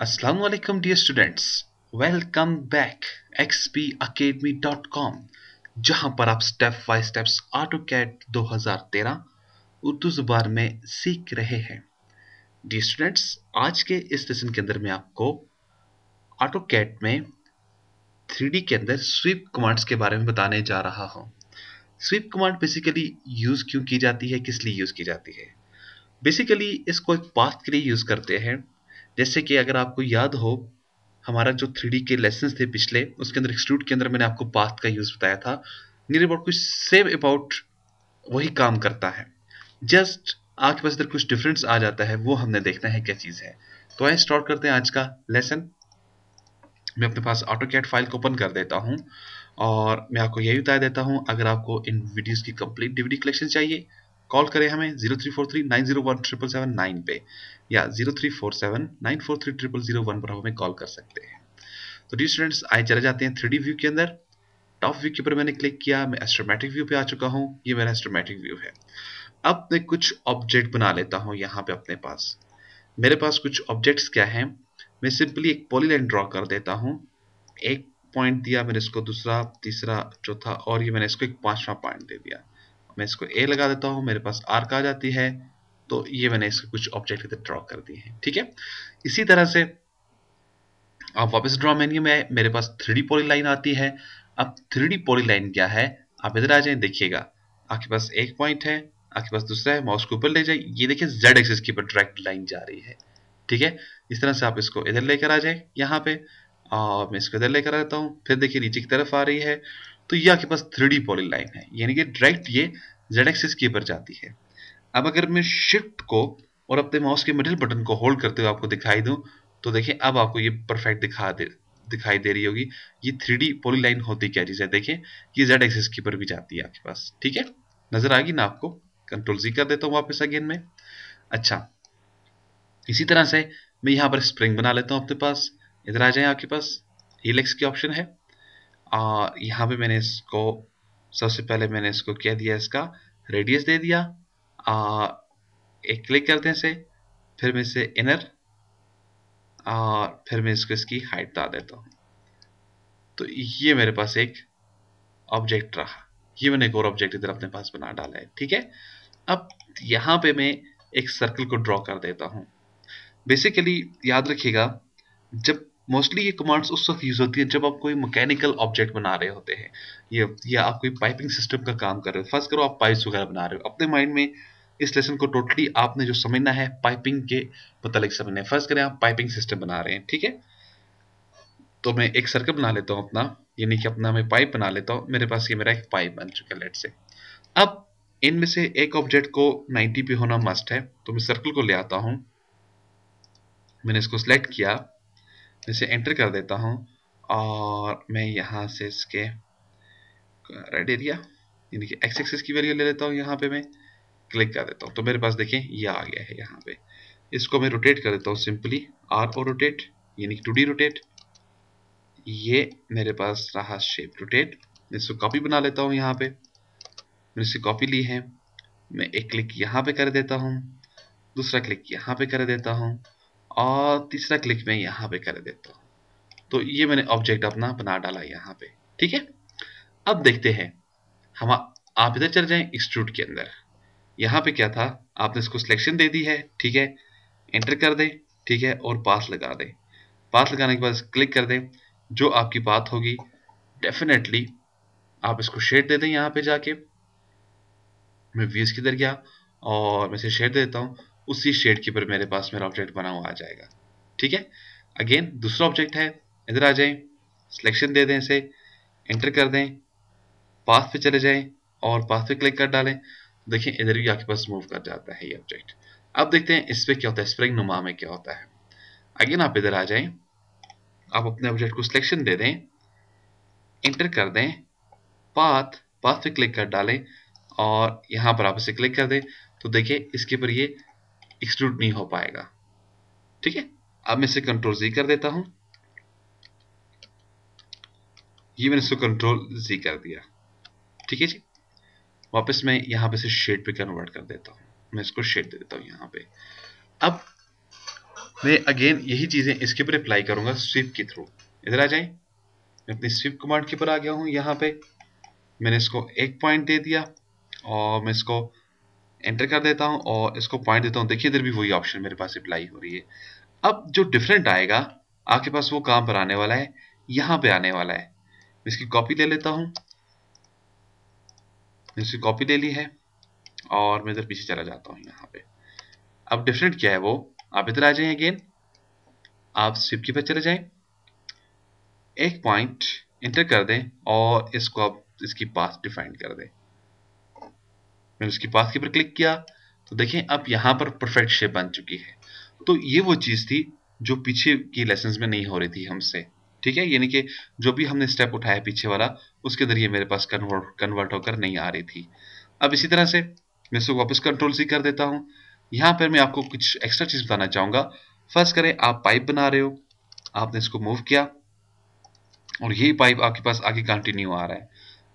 अस्सलाम वालेकुम dear students, welcome back xpacademy.com, जहां पर आप step by steps AutoCAD 2013 Urdu जुबान में सीख रहे हैं। डियर स्टूडेंट्स, आज के इस सेशन के अंदर मैं आपको ऑटोकैड में 3D के अंदर स्वीप कमांड्स के बारे में बताने जा रहा हूं। स्वीप कमांड बेसिकली यूज क्यों की जाती है, किस लिए यूज की जाती है। बेसिकली इसको एक पाथ के लिए यूज करते हैं। जैसे कि अगर आपको याद हो, हमारा जो 3D के लेसन्स थे पिछले, उसके अंदर एक्सट्रूड के अंदर मैंने आपको पाथ का यूज बताया था। नियर अबाउट कुछ सेम अबाउट वही काम करता है, जस्ट आपके पास इधर कुछ डिफरेंस आ जाता है, वो हमने देखना है क्या चीज है। तो आइए स्टार्ट करते हैं आज का लेसन। मैं अपने पास ऑटोकैड फाइल को ओपन कर देता हूं और मैं आपको यही बता देता हूं, अगर आपको इन वीडियोस की कंप्लीट डीवीडी कलेक्शन चाहिए, कॉल करें हमें 0343901779 पे या 0347943001 पर हमें कॉल कर सकते हैं। तो डी स्टूडेंट्स, आइए चले जाते हैं 3D व्यू के अंदर। टॉप व्यू के ऊपर मैंने क्लिक किया, मैं एस्ट्रोमेटिक व्यू पे आ चुका हूं। ये मेरा एस्ट्रोमेटिक व्यू है। अब मैं कुछ ऑब्जेक्ट बना लेता हूं यहाँ पे अपने पास। मेरे पास कुछ ऑब्जेक्ट्स क्या हैं, मैं सिंपली एक पॉलीलाइन ड्रॉ कर देता हूं। एक पॉइंट दिया मैंने इसको, दूसरा, तीसरा, चौथा, और ये मैंने इसको एक पांचवा पॉइंट दे दिया। मैं इसको ए लगा देता हूं, मेरे पास आर्क आ जाती है। तो ये मैंने इसके कुछ ऑब्जेक्ट इधर ड्रॉ कर दिए हैं। ठीक है, इसी तरह से आप वापस ड्रॉ मेन्यू में आए, मेरे पास 3D पॉलीलाइन आती है। अब 3D पॉलीलाइन क्या है, आप इधर आ जाए, देखिएगा आपके पास एक पॉइंट है, आपके पास दूसरा है, माउस को ऊपर ले जाए, ये देखिए जेड एक्सिस के ऊपर डायरेक्ट लाइन जा रही है। ठीक है, इस तरह से आप इसको इधर लेकर आ जाए यहाँ पे, और मैं इसको इधर लेकर आता हूँ, फिर देखिए नीचे की तरफ आ रही है। तो ये आपके पास 3D पॉलीलाइन है, यानी कि डायरेक्ट ये जेड एक्सिस के ऊपर जाती है। अब अगर मैं शिफ्ट को और अपने माउस के मिडिल बटन को होल्ड करते हुए आपको दिखाई दूं, तो देखिए अब आपको ये परफेक्ट दिखाई दे रही होगी। ये 3D पॉलीलाइन होती क्या चीज है, देखिए ये जेड एक्सिस के ऊपर भी जाती है आपके पास। ठीक है, नजर आ गई ना आपको। कंट्रोल जी कर देता हूँ वापस अगेन में। अच्छा, इसी तरह से मैं यहाँ पर स्प्रिंग बना लेता हूँ अपने पास। इधर आ जाए, आपके पास हीलेक्स की ऑप्शन है। यहाँ पे मैंने इसको, सबसे पहले मैंने इसको क्या दिया, इसका रेडियस दे दिया। एक क्लिक करते हैं इसे, फिर मैं इसे इनर, और फिर मैं इसको इसकी हाइट बता देता हूँ। तो ये मेरे पास एक ऑब्जेक्ट रहा। ये मैंने एक और ऑब्जेक्ट इधर अपने पास बना डाला है। ठीक है, अब यहाँ पे मैं एक सर्कल को ड्रॉ कर देता हूँ। बेसिकली याद रखिएगा, जब मोस्टली ये कमांड्स उस वक्त यूज होती है जब आप कोई मैकेनिकल ऑब्जेक्ट बना रहे होते हैं, ये या आप कोई पाइपिंग सिस्टम का काम कर रहे हो। फर्स्ट करो आप पाइप्स वगैरह बना रहे हो, अपने माइंड में इस लेसन को टोटली आपने जो समझना है पाइपिंग के मतलब समझना है। फर्स्ट करें आप पाइपिंग सिस्टम बना रहे हैं। ठीक है, तो मैं एक सर्कल बना लेता हूँ अपना, यानी कि अपना मैं पाइप बना लेता हूँ। मेरे पास ये मेरा एक पाइप बन चुका है, लेट से। अब इनमें से एक ऑब्जेक्ट को 90 पे होना मस्ट है, तो मैं सर्कल को ले आता हूँ, मैंने इसको सिलेक्ट किया, इसे एंटर कर देता हूँ, और मैं यहाँ से इसके रेड एरिया यानी कि एक्स एक्सिस की वैल्यू ले लेता हूँ। यहाँ पे मैं क्लिक कर देता हूँ, तो मेरे पास देखें ये आ गया है यहाँ पे। इसको मैं रोटेट कर देता हूँ सिंपली, आर और रोटेट यानी कि 2D रोटेट। ये मेरे पास रहा शेप रोटेट। मैं इसको कॉपी बना लेता हूँ, यहाँ पे मैंने इसकी कॉपी ली है। मैं एक क्लिक यहाँ पे कर देता हूँ, दूसरा क्लिक यहाँ पे कर देता हूँ, और तीसरा क्लिक मैं यहाँ पे कर देता हूँ। तो ये मैंने ऑब्जेक्ट अपना बना डाला यहाँ पे। ठीक है, अब देखते हैं हम। आप इधर चले जाएं एक्सट्रूड के अंदर। यहाँ पे क्या था, आपने इसको सिलेक्शन दे दी है। ठीक है, एंटर कर दें। ठीक है, और पास लगा दें। पास लगाने के बाद क्लिक कर दें, जो आपकी बात होगी डेफिनेटली आप इसको शेड दे दें। यहाँ पे जाके मैं व्यूज की तरह गया और मैं इसे शेड दे देता हूँ, उसी शेड के ऊपर मेरे पास मेरा ऑब्जेक्ट बना हुआ आ जाएगा। ठीक है, अगेन दूसरा ऑब्जेक्ट है, इधर आ जाएं, सिलेक्शन दे दें, इसे एंटर कर दें, पाथ पे चले जाएं और पाथ पे क्लिक कर डालें। देखिए इधर भी आपके पास मूव कर जाता है ये ऑब्जेक्ट। अब देखते हैं इस पे क्या होता है, स्प्रिंग नुमा में क्या होता है। अगेन आप इधर आ जाएं, आप अपने ऑब्जेक्ट को सिलेक्शन दे दें, एंटर कर दें, पाथ पाथ पे क्लिक कर डालें, और यहाँ पर आप इसे क्लिक कर दें, तो देखिए इसके ऊपर ये एक्सट्रूड नहीं हो पाएगा। ठीक है, अब मैं इसे कंट्रोल जी कर देता हूं, ये मैंने इसको कंट्रोल जी कर दिया। ठीक है जी, वापस मैं यहाँ पे से शेड पे कन्वर्ट कर देता हूँ, मैं इसको शेड दे देता हूँ यहाँ पे। अब मैं अगेन यही चीजें इसके ऊपर अप्लाई करूंगा स्वीप के थ्रू। इधर आ जाएं, मैं अपनी स्वीप कमांड के ऊपर आ गया हूं। यहाँ पे मैंने इसको एक पॉइंट दे दिया और मैं इसको एंटर कर देता हूं और इसको पॉइंट देता हूं। देखिए इधर भी वही ऑप्शन मेरे पास अप्लाई हो रही है। अब जो डिफरेंट आएगा आपके पास वो कहां पर आने वाला है, यहां पे आने वाला है। मैं इसकी कॉपी ले लेता हूं, मैंने इसकी कॉपी ले ली है और मैं इधर पीछे चला जाता हूं यहाँ पे। अब डिफरेंट क्या है वो, आप इधर आ जाएं अगेन, आप स्वीप की पर चले जाएं, एक पॉइंट एंटर कर दें और इसको आप इसकी पाथ डिफाइन कर दें। मैंने उसकी पाथ के ऊपर क्लिक किया तो देखें अब यहाँ पर परफेक्ट शेप बन चुकी है। तो ये वो चीज थी जो पीछे की लेसन्स में नहीं हो रही थी हमसे, ठीक है। यानी कि जो भी हमने स्टेप उठाया पीछे वाला, उसके जरिए मेरे पास कन्वर्ट होकर नहीं आ रही थी। अब इसी तरह से मैं इसको वापस कंट्रोल सी कर देता हूँ। यहाँ पर मैं आपको कुछ एक्स्ट्रा चीज बताना चाहूंगा। फर्स्ट करें, आप पाइप बना रहे हो, आपने इसको मूव किया और यही पाइप आपके पास आगे कंटिन्यू आ रहा है।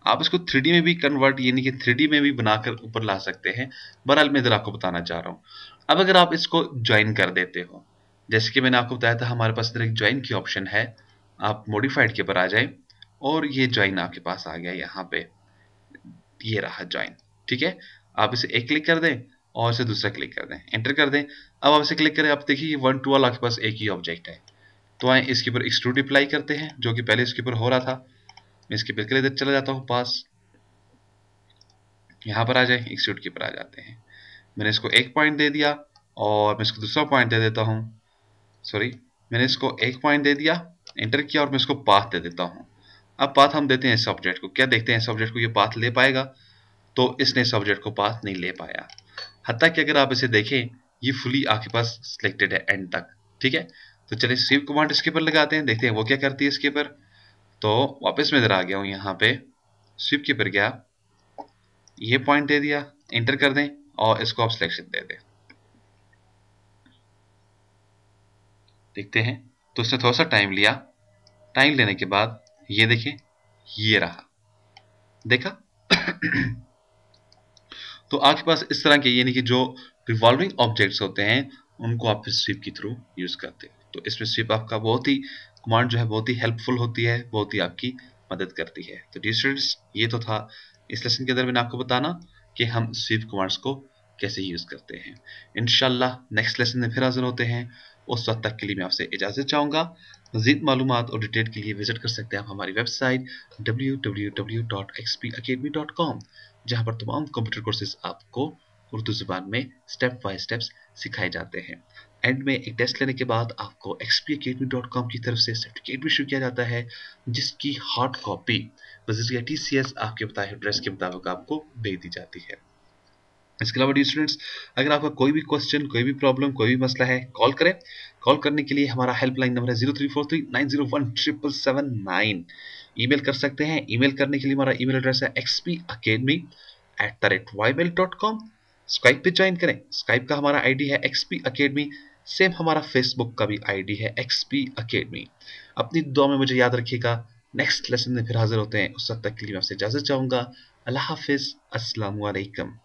आप इसको 3D में भी कन्वर्ट, यानी कि 3D में भी बनाकर ऊपर ला सकते हैं। बहरहाल मैं इधर आपको बताना चाह रहा हूँ। अब अगर आप इसको ज्वाइन कर देते हो, जैसे कि मैंने आपको बताया था हमारे पास इधर एक ज्वाइन की ऑप्शन है, आप मॉडिफाइड के ऊपर आ जाए और ये ज्वाइन आपके पास आ गया यहाँ पे, ये रहा ज्वाइन, ठीक है। आप इसे एक क्लिक कर दें और इसे दूसरा क्लिक कर दें, एंटर कर दें। अब आप इसे क्लिक करें, आप देखिए वन टू ऑल आपके पास एक ही ऑब्जेक्ट है। तो आए इसके ऊपर एक्सट्रूड अप्लाई करते हैं, जो कि पहले इसके ऊपर हो रहा था। मैं इसके ऊपर इधर चला जाता हूँ पास, यहाँ पर आ जाए, एक्सट्रूड के ऊपर आ जाते हैं। मैंने इसको एक पॉइंट दे दिया और मैं इसको दूसरा पॉइंट दे देता हूँ। सॉरी, मैंने इसको एक पॉइंट दे दिया, एंटर किया और मैं इसको पाथ दे देता हूँ। अब पाथ हम देते हैं इस ऑब्जेक्ट को, क्या देखते हैं इस ऑब्जेक्ट को ये पाथ ले पाएगा, तो इसने इस ऑब्जेक्ट को पाथ नहीं ले पाया। हत्ता कि अगर आप इसे देखें ये फुली आपके पास सिलेक्टेड है एंड तक, ठीक है। तो चलिए स्वीप कमांड इसके ऊपर लगाते हैं, देखते हैं वो क्या करती है इसके ऊपर। तो वापस मैं इधर आ गया हूँ, यहाँ पे स्वीप के ऊपर गया, ये पॉइंट दे दिया, एंटर कर दें और इसको आप सिलेक्शन दे दें। देखते हैं, तो इसने थोड़ा सा टाइम लिया, टाइम लेने के बाद ये देखें, ये रहा, देखा। तो आपके पास इस तरह के, यानी कि जो रिवॉल्विंग ऑब्जेक्ट्स होते हैं उनको आप स्वीप के थ्रू यूज करते हैं। तो इसमें स्वीप आपका बहुत ही कमांड जो है बहुत ही हेल्पफुल होती है, बहुत ही आपकी मदद करती है। तो डियर स्टूडेंट्स, ये तो था इस लेसन के अंदर मैंने आपको बताना कि हम स्वीप कमांड्स को कैसे यूज करते हैं। इंशाल्लाह नेक्स्ट लेसन में फिर हाजिर होते हैं। उस वक्त तक के लिए मैं आपसे इजाजत चाहूंगा। मजीद मालूमात और डिटेल के लिए विजिट कर सकते हैं आप हमारी वेबसाइट www.xpacademy.com, जहां पर तमाम कंप्यूटर कोर्सेज आपको उर्दू जुबान में स्टेप बाय स्टेप्स सिखाए जाते हैं। एंड में एक टेस्ट लेने के बाद आपको xpacademy.com की तरफ से सर्टिफिकेट भी इशू किया जाता है, जिसकी हार्ड कॉपी बज़रिया TCS आपके बताए एड्रेस के मुताबिक आपको भेज दी जाती है। इसके अलावा डियर स्टूडेंट्स, अगर आपका कोई भी क्वेश्चन, कोई भी प्रॉब्लम, कोई भी मसला है, कॉल करें। कॉल करने के लिए हमारा हेल्पलाइन नंबर है 0343901779। ईमेल कर सकते हैं, ईमेल करने के लिए हमारा ईमेल एड्रेस है xpacademy@ymail.com। स्काइप पे ज्वाइन करें, स्काइप का हमारा आईडी है XP Academy। सेम हमारा फेसबुक का भी आईडी है XP Academy। अपनी दुआ में मुझे याद रखिएगा। नेक्स्ट लेसन में फिर हाजिर होते हैं, उस वक्त तक के लिए मैं आपसे इजाजत चाहूंगा। अल्लाह हाफिज, अस्सलाम वालेकुम।